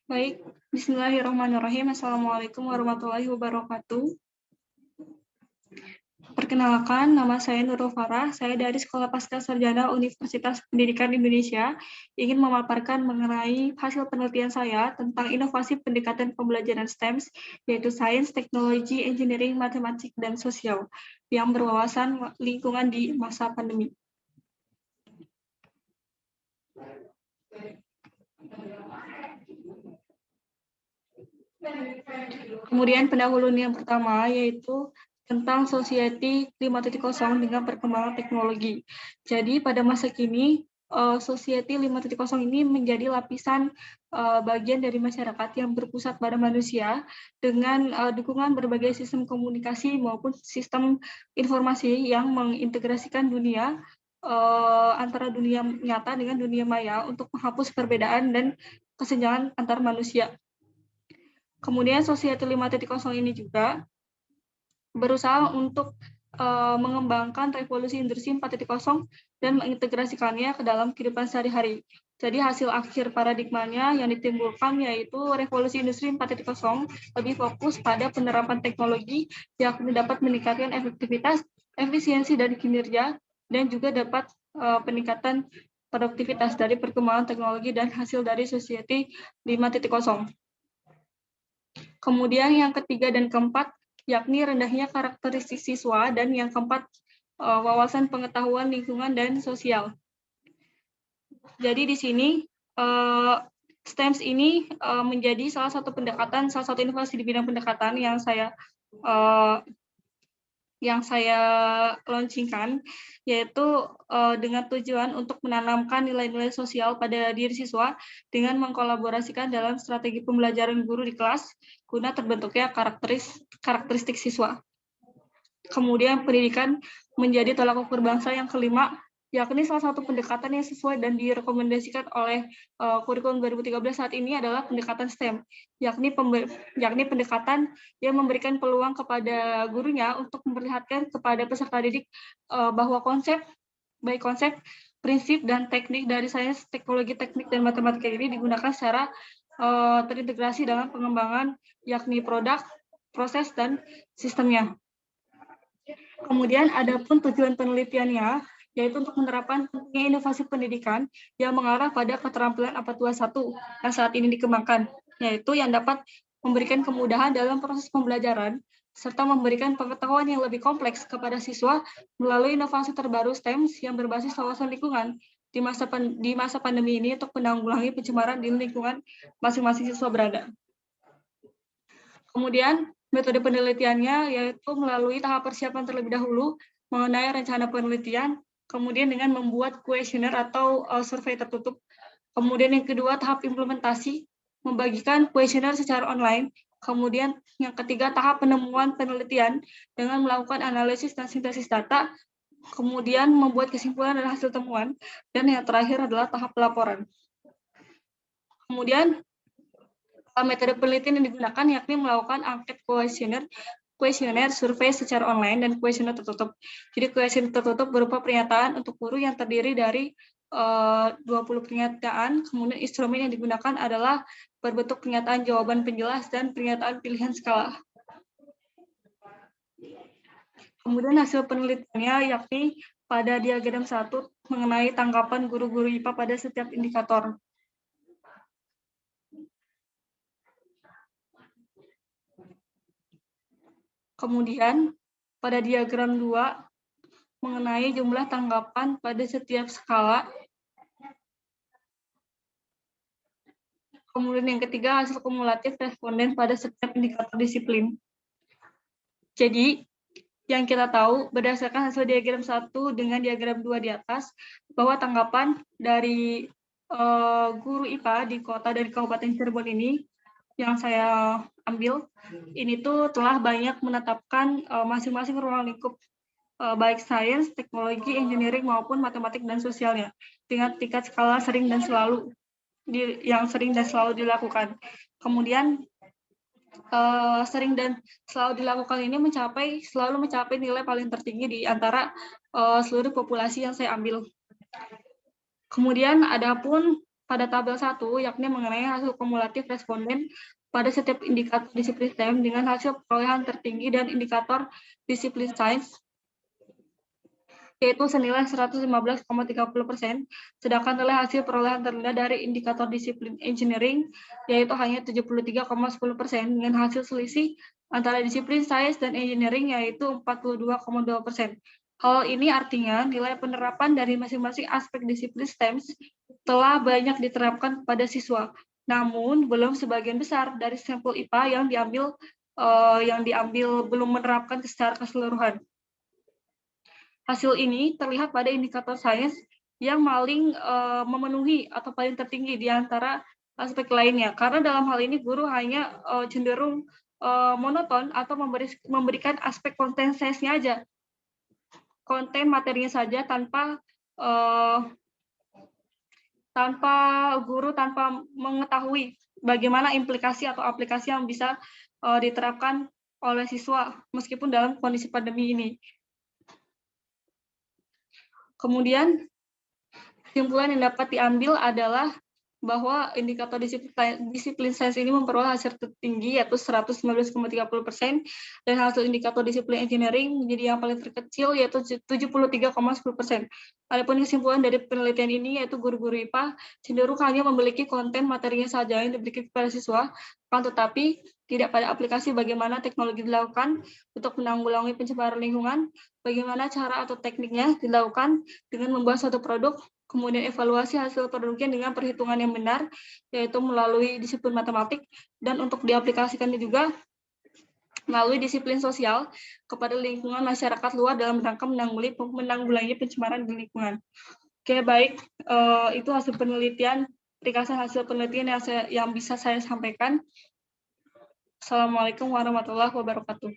Baik, Bismillahirrahmanirrahim. Assalamualaikum warahmatullahi wabarakatuh. Perkenalkan, nama saya Nurul Farah. Saya dari Sekolah Pascasarjana Universitas Pendidikan Indonesia ingin memaparkan mengenai hasil penelitian saya tentang inovasi pendekatan pembelajaran STEM, yaitu Sains, Teknologi, Engineering, Matematik, dan Sosial, yang berwawasan lingkungan di masa pandemi. Kemudian pendahuluan yang pertama yaitu tentang Society 5.0 dengan perkembangan teknologi. Jadi pada masa kini Society 5.0 ini menjadi lapisan bagian dari masyarakat yang berpusat pada manusia dengan dukungan berbagai sistem komunikasi maupun sistem informasi yang mengintegrasikan dunia antara dunia nyata dengan dunia maya untuk menghapus perbedaan dan kesenjangan antar manusia. Kemudian Society 5.0 ini juga berusaha untuk mengembangkan revolusi industri 4.0 dan mengintegrasikannya ke dalam kehidupan sehari-hari. Jadi hasil akhir paradigmanya yang ditimbulkan yaitu revolusi industri 4.0 lebih fokus pada penerapan teknologi yang dapat meningkatkan efektivitas, efisiensi dari kinerja, dan juga dapat peningkatan produktivitas dari perkembangan teknologi dan hasil dari Society 5.0. Kemudian yang ketiga dan keempat, yakni rendahnya karakteristik siswa, dan yang keempat, wawasan pengetahuan lingkungan dan sosial. Jadi di sini, STEM ini menjadi salah satu inovasi di bidang pendekatan yang saya launchingkan, yaitu dengan tujuan untuk menanamkan nilai-nilai sosial pada diri siswa dengan mengkolaborasikan dalam strategi pembelajaran guru di kelas guna terbentuknya karakteristik siswa. Kemudian pendidikan menjadi tolak ukur bangsa yang kelima, yakni salah satu pendekatan yang sesuai dan direkomendasikan oleh kurikulum 2013 saat ini adalah pendekatan STEM, yakni pendekatan yang memberikan peluang kepada gurunya untuk memperlihatkan kepada peserta didik bahwa konsep, prinsip, dan teknik dari sains, teknologi, teknik, dan matematika ini digunakan secara terintegrasi dalam pengembangan, yakni produk, proses, dan sistemnya. Kemudian ada pun tujuan penelitiannya, yaitu untuk menerapkan inovasi pendidikan yang mengarah pada keterampilan abad 21 yang saat ini dikembangkan, yaitu yang dapat memberikan kemudahan dalam proses pembelajaran, serta memberikan pengetahuan yang lebih kompleks kepada siswa melalui inovasi terbaru STEM yang berbasis wawasan lingkungan di masa pandemi ini untuk menanggulangi pencemaran di lingkungan masing-masing siswa berada. Kemudian metode penelitiannya yaitu melalui tahap persiapan terlebih dahulu mengenai rencana penelitian, kemudian dengan membuat kuesioner atau survei tertutup. Kemudian yang kedua, tahap implementasi, membagikan kuesioner secara online. Kemudian yang ketiga, tahap penemuan penelitian dengan melakukan analisis dan sintesis data, kemudian membuat kesimpulan dan hasil temuan, dan yang terakhir adalah tahap pelaporan. Kemudian metode penelitian yang digunakan yakni melakukan angket kuesioner survei secara online dan kuesioner tertutup. Jadi kuesioner tertutup berupa pernyataan untuk guru yang terdiri dari 20 pernyataan, kemudian instrumen yang digunakan adalah berbentuk pernyataan jawaban penjelas dan pernyataan pilihan skala. Kemudian hasil penelitiannya yakni pada diagram 1 mengenai tanggapan guru-guru IPA pada setiap indikator. Kemudian pada diagram 2 mengenai jumlah tanggapan pada setiap skala. Kemudian yang ketiga, hasil kumulatif responden pada setiap indikator disiplin. Jadi, yang kita tahu berdasarkan hasil diagram 1 dengan diagram 2 di atas, bahwa tanggapan dari guru IPA di kota dari Kabupaten Cirebon ini, yang saya ambil, ini tuh telah banyak menetapkan masing-masing ruang lingkup baik sains, teknologi, engineering, maupun matematik dan sosialnya dengan tingkat skala sering dan selalu dilakukan. Kemudian sering dan selalu dilakukan ini selalu mencapai nilai paling tertinggi di antara seluruh populasi yang saya ambil. Kemudian adapun pada tabel 1, yakni mengenai hasil kumulatif responden pada setiap indikator disiplin STEM dengan hasil perolehan tertinggi dan indikator disiplin sains, yaitu senilai 115,30%, sedangkan nilai hasil perolehan terendah dari indikator disiplin engineering, yaitu hanya 73,10%, dengan hasil selisih antara disiplin sains dan engineering, yaitu 42,2%. Hal ini artinya nilai penerapan dari masing-masing aspek disiplin STEM telah banyak diterapkan pada siswa, namun belum sebagian besar dari sampel IPA yang diambil belum menerapkan secara keseluruhan. Hasil ini terlihat pada indikator sains yang paling memenuhi atau paling tertinggi di antara aspek lainnya. Karena dalam hal ini guru hanya cenderung monoton atau memberikan aspek konten sainsnya aja, konten materinya saja tanpa mengetahui bagaimana implikasi atau aplikasi yang bisa diterapkan oleh siswa meskipun dalam kondisi pandemi ini. Kemudian kesimpulan yang dapat diambil adalah bahwa indikator disiplin sains ini memperoleh hasil tertinggi, yaitu 119,30%, dan hasil indikator disiplin engineering menjadi yang paling terkecil, yaitu 73,10%. Adapun kesimpulan dari penelitian ini, yaitu guru-guru IPA cenderung hanya memiliki konten materinya saja yang diberikan kepada siswa, akan tetapi tidak pada aplikasi bagaimana teknologi dilakukan untuk menanggulangi pencemaran lingkungan, bagaimana cara atau tekniknya dilakukan dengan membuat suatu produk, kemudian evaluasi hasil produknya dengan perhitungan yang benar, yaitu melalui disiplin matematik, dan untuk diaplikasikannya juga melalui disiplin sosial kepada lingkungan masyarakat luar dalam rangka menanggulangi pencemaran di lingkungan. Oke, baik, itu hasil penelitian, ringkasan hasil penelitian yang bisa saya sampaikan. Assalamualaikum warahmatullahi wabarakatuh.